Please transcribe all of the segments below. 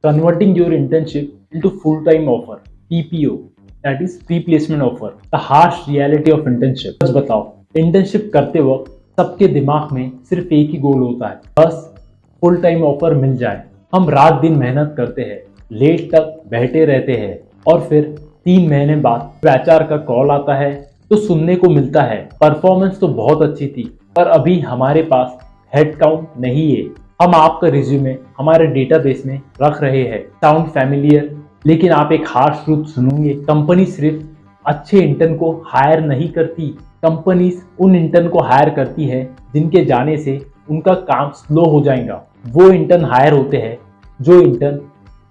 converting your internship into full-time offer, PPO, that is pre-placement offer, the harsh reality of internship. बस बताओ, internship करते वक्त सबके दिमाग में सिर्फ एक ही गोल होता है, बस फुल टाइम ऑफर मिल जाए। हम रात दिन मेहनत करते हैं, लेट तक बैठे रहते हैं और फिर 3 महीने बाद एचआर का कॉल आता है तो सुनने को मिलता है परफॉर्मेंस तो बहुत अच्छी थी पर अभी हमारे पास हेड काउंट नहीं है। हम आपका रिज्यूमे हमारे डेटाबेस में रख रहे हैं। Sound familiar? लेकिन आप एक हार्श ट्रूथ सुनोगे, कंपनी सिर्फ अच्छे इंटर्न को हायर नहीं करती, कंपनीज उन इंटर्न को हायर करती है जिनके जाने से उनका काम स्लो हो जाएगा। वो इंटर्न हायर होते हैं जो इंटर्न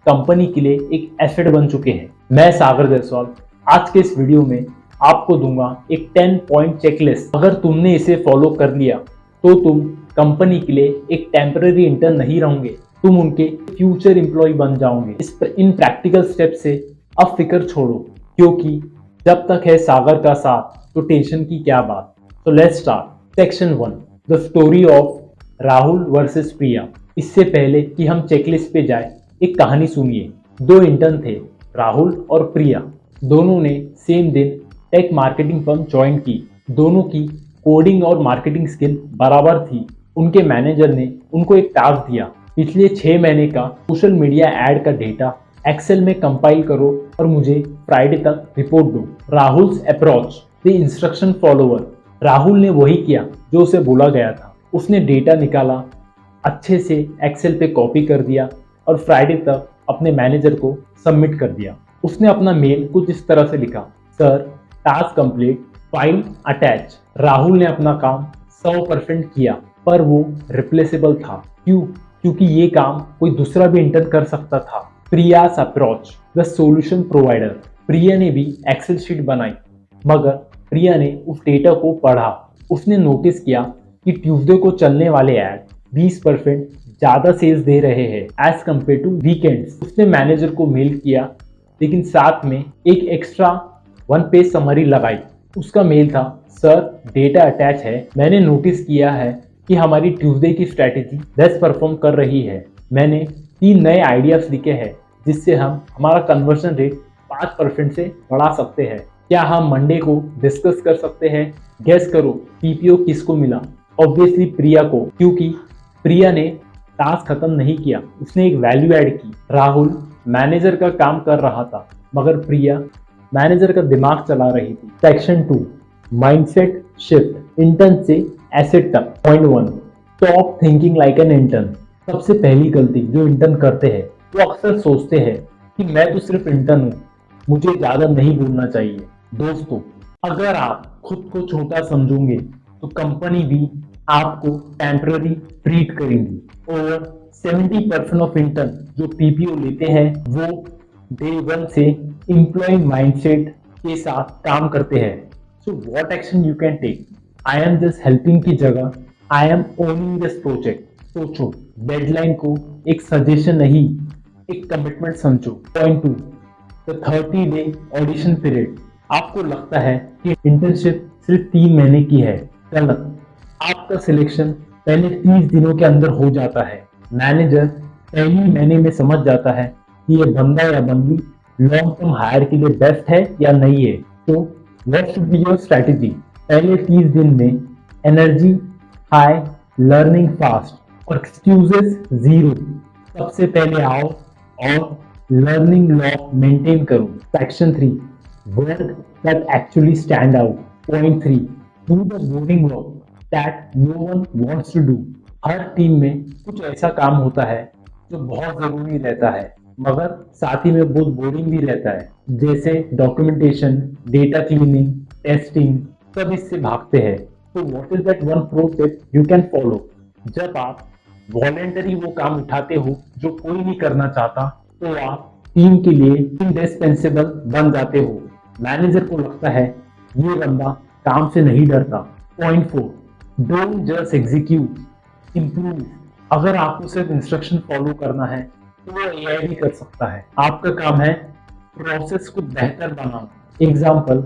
कंपनी के लिए एक एसेट बन चुके हैं। मैं सागर जायसवाल आज के इस वीडियो में आपको दूंगा एक 10 पॉइंट चेकलिस्ट। अगर तुमने इसे फॉलो कर लिया तो तुम कंपनी के लिए एक टेम्पररी इंटर्न नहीं रहोगे, तुम उनके फ्यूचर एम्प्लॉय बन जाओगे। इन प्रैक्टिकल स्टेप से अब फिक्र छोड़ो, क्योंकि जब तक है सागर का साथ तो टेंशन की क्या बात। तो let's start. Section 1, the story of Rahul versus Priya. इससे पहले कि हम चेकलिस्ट पे जाए, एक कहानी सुनिए। 2 इंटर्न थे, राहुल और प्रिया। दोनों ने सेम दिन टेक मार्केटिंग फर्म ज्वाइन की। दोनों की कोडिंग और मार्केटिंग स्किल बराबर थी। उनके मैनेजर ने उनको एक टास्क दिया, पिछले 6 महीने का सोशल मीडिया एड का डेटा एक्सेल में कंपाइल करो और मुझे फ्राइडे तक रिपोर्ट दो। Rahul's approach, the instruction follower. Rahul ने वही किया जो उसे बोला गया था। उसने डेटा निकाला, अच्छे से एक्सेल पे कॉपी कर दिया और फ्राइडे तक अपने मैनेजर को सबमिट कर दिया। उसने अपना मेल कुछ इस तरह से लिखा, sir task complete, file attach. Rahul ने अपना काम 100% किया पर वो रिप्लेसेबल था। क्यों? क्योंकि ये काम कोई दूसरा भी इंटर्न कर सकता था। Priya's approach, the solution provider. Priya ने भी एक्सेल शीट बनाई, मगर प्रिया ने उस डेटा को पढ़ा। उसने नोटिस किया कि ट्यूसडे को चलने वाले ऐड 20% ज्यादा सेल्स दे रहे हैं एज कम्पेयर टू वीकेंड्स। उसने मैनेजर को मेल किया, लेकिन साथ में एक एक्स्ट्रा 1 पेज समरी लगाई। उसका मेल था, सर डेटा अटैच है, मैंने नोटिस किया है कि हमारी ट्यूसडे की स्ट्रैटेजी बेस्ट परफॉर्म कर रही है। मैंने 3 नए आइडियाज लिखे हैं जिससे हम हमारा कन्वर्जन रेट 5% से बढ़ा सकते हैं। क्या हम मंडे को डिस्कस कर सकते हैं? गेस करो पीपीओ किसको मिला? ऑब्वियसली प्रिया को, क्योंकि प्रिया ने टास्क खत्म नहीं किया, उसने एक वैल्यू ऐड की। राहुल मैनेजर का काम कर रहा था मगर प्रिया मैनेजर का दिमाग चला रही थी। सेक्शन 2, माइंडसेट शिफ्ट, इंटर्न से एसेट तक। Point 1, stop thinking like an intern. सबसे पहली गलती जो इंटर्न करते हैं वो अक्सर सोचते हैं कि मैं तो सिर्फ इंटर्न हूँ, मुझे ज्यादा नहीं बोलना चाहिए। दोस्तों, अगर आप खुद को छोटा समझोगे तो कंपनी भी आपको टेम्पररी ट्रीट करेंगी। और 70% ऑफ इंटर्न जो पीपीओ लेते हैं वो डे 1 से एम्प्लॉय माइंडसेट के साथ काम करते हैं। So what action you can take? I am just helping की जगह I am owning this project. सोचो, डेडलाइन को एक सजेशन नहीं, एक कमिटमेंट समझो। Point 2, the 30 day audition period. आपको लगता है कि इंटर्नशिप सिर्फ 3 महीने की है, गलत। आपका सिलेक्शन पहले 30 दिनों के अंदर हो जाता है। मैनेजर पहले महीने में समझ जाता है कि ये बंदा या बंदी लॉन्ग टर्म हायर के लिए बेस्ट है या नहीं है। तो what should be your strategy? पहले 30 दिन में एनर्जी हाई, लर्निंग फास्ट और एक्सक्यूजेस 0। सबसे पहले आओ और लर्निंग लॉक मेंटेन करो। Section 3, work that actually stand out. Point 3, do the boring work that no one wants to do. हर टीम में कुछ ऐसा काम होता है जो बहुत जरूरी रहता है मगर साथ ही में बहुत बोरिंग भी रहता है, जैसे डॉक्यूमेंटेशन, डेटा क्लीनिंग, टेस्टिंग, सब इससे भागते हैं। तो what is that one pro tip you can follow? जब आप वॉलेंटरी वो काम उठाते हो जो कोई नहीं करना चाहता तो आप टीम के लिए इंडिस्पेंसेबल बन जाते हो। मैनेजर को लगता है ये बंदा काम से नहीं डरता। Point 4, don't just execute, improve. अगर आपको सिर्फ इंस्ट्रक्शन फॉलो करना है तो वो एआई भी कर सकता है। आपका काम है प्रोसेस को बेहतर बनाना। एग्जाम्पल,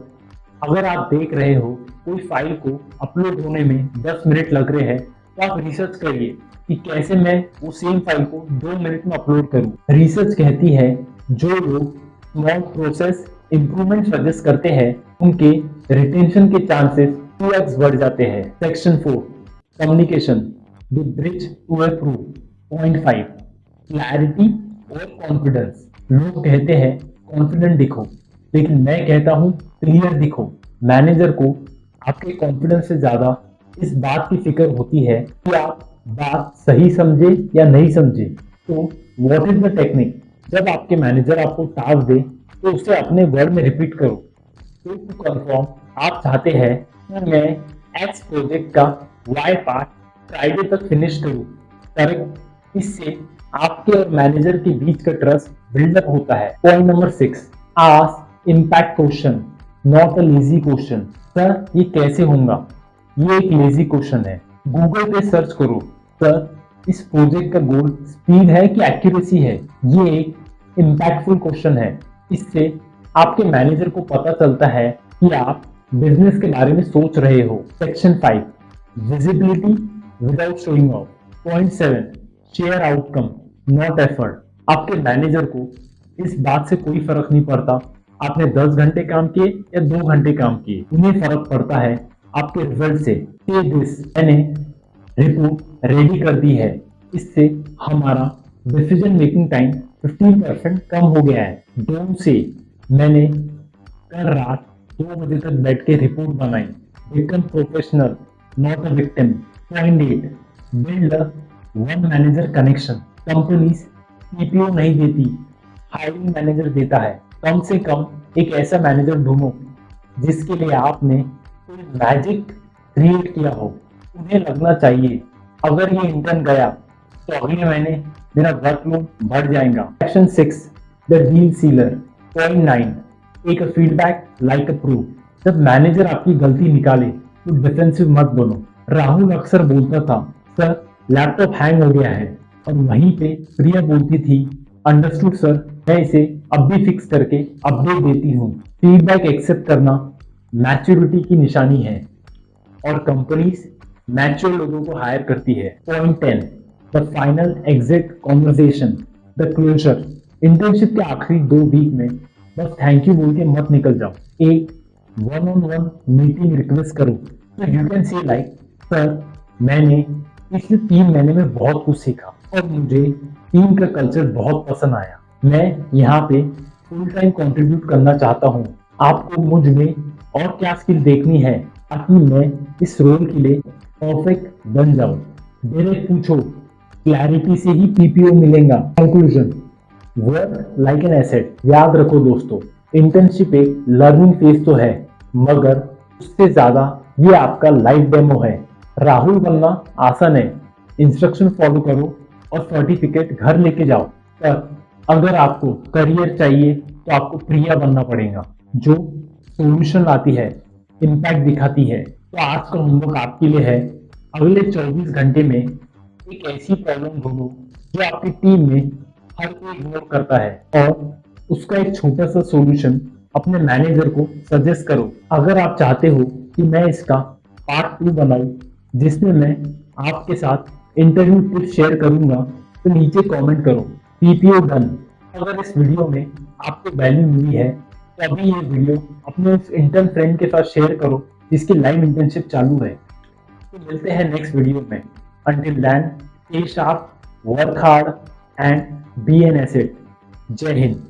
अगर आप देख रहे हो कोई फाइल को अपलोड होने में 10 मिनट लग रहे हैं तो आप रिसर्च करिए कि कैसे मैं वो सेम फाइल को 2 मिनट में अपलोड करूं। रिसर्च कहती है जो लोग स्मॉल प्रोसेस इंप्रूवमेंट सजेस्ट करते हैं उनके रिटेंशन के चांसेस 2x बढ़ जाते हैं। Section 4 communication the bridge to approve. Point 5 clarity और कॉन्फिडेंस। लोग कहते हैं कॉन्फिडेंट दिखो, लेकिन मैं कहता हूं क्लियर दिखो। मैनेजर को आपके कॉन्फिडेंस से ज्यादा इस बात की फिक्र होती है कि आप बात सही समझे या नहीं समझे। तो व्हाट इज द टेक्निक? जब आपके मैनेजर आपको टास्क दे तो उसे अपने वर्ड में रिपीट करो। तो टू कंफर्म आप चाहते हैं कि मैं एक्स प्रोजेक्ट का वाई पार्ट फ्राइडे तक फिनिश करूं। करेक्ट। इससे आपके और मैनेजर के बीच का ट्रस्ट बिल्डअप होता है। Point number 6 ask impact question not a lazy question. Sir ये कैसे होगा? ये एक लेजी क्वेश्चन है। गूगल पे सर्च करो सर इस प्रोजेक्ट का गोल स्पीड है कि एक्यूरेसी है। ये एक इम्पैक्टफुल क्वेश्चन है। इससे आपके मैनेजर को पता चलता है कि आप बिजनेस के बारे में सोच रहे हो। Section 5 visibility without showing off. Point 7 share outcome not effort. आपके मैनेजर को इस बात से कोई फर्क नहीं पड़ता आपने 10 घंटे काम किए या 2 घंटे काम किए। उन्हें फर्क पड़ता है आपके रिजल्ट से। Say this, मैंने रिपोर्ट रेडी कर दी है। इससे हमारा डिसीजन मेकिंग टाइम 15% कम हो गया है। डोंट से मैंने कल रात 2 बजे तक बैठ के रिपोर्ट बनाई। Become professional not a victim. Point 8 build a one manager connection. Companies PPO नहीं देती, हायरिंग मैनेजर देता है। कम से कम एक ऐसा मैनेजर ढूंढो जिसके लिए आपने कोई मैजिक क्रिएट किया हो। उन्हें लगना चाहिए अगर ये इंटर्न गया तो अगले महीने मेरा वर्कलोड बढ़ जाएगा। Section 6 the deal sealer. Point 9 take a feedback like a proof. जब मैनेजर आपकी गलती निकाले तो डिफेंसिव मत बनो। राहुल अक्सर बोलता था सर लैपटॉप हैंग हो गया है, और वहीं पे प्रिया बोलती थी अंडरस्टूड सर, मैं इसे अब भी फिक्स करके अपडेट देती हूँ। फीडबैक एक्सेप्ट करना मैच्योरिटी की निशानी है और कंपनीज मैच्योर लोगों को हायर करती है। Point 10 the final exit conversation the closure. Internship के आखिरी 2 वीक में बस थैंक यू बोल के मत निकल जाओ। एक one on one meeting request करो। तो you can say like sir मैंने पिछले 3 महीने में बहुत कुछ सीखा और मुझे टीम का कल्चर बहुत पसंद आया। मैं यहाँ पे फुल टाइम कंट्रीब्यूट करना चाहता हूँ। आपको मुझ में और क्या स्किल देखनी है ताकि मैं इस रोल के लिए परफेक्ट बन जाऊं। डायरेक्ट पूछो, क्लैरिटी से ही पीपीओ मिलेगा। Conclusion work like an asset. याद रखो दोस्तों, इंटर्नशिप एक लर्निंग फेज तो है, मगर उससे ज्यादा ये आपका लाइफ डेमो है। राहुल बनना आसान है, इंस्ट्रक्शन फॉलो करो और सर्टिफिकेट घर लेके जाओ। पर अगर आपको करियर चाहिए तो आपको प्रिया बनना पड़ेगा, जो सॉल्यूशन लाती है, इम्पैक्ट दिखाती है। तो आज का होमवर्क आपके लिए है, अगले 24 घंटे में एक ऐसी प्रॉब्लम ढूंढो जो आपकी टीम में हर कोई इग्नोर करता है और उसका एक छोटा सा सॉल्यूशन अपने मैनेजर को सजेस्ट करो। अगर आप चाहते हो कि मैं इसका पार्ट 2 बनाऊं जिसमें मैं आपके साथ इंटरव्यू टिप्स शेयर करूंगा, तो नीचे कमेंट करो पीपीओ डन। अगर इस वीडियो में आपको वैल्यू मिली है तो अभी ये वीडियो अपने उस इंटर्न फ्रेंड के साथ शेयर करो जिसकी लाइव इंटर्नशिप चालू है। तो मिलते हैं नेक्स्ट वीडियो में। Until then stay sharp, work hard and be an asset. जय हिंद।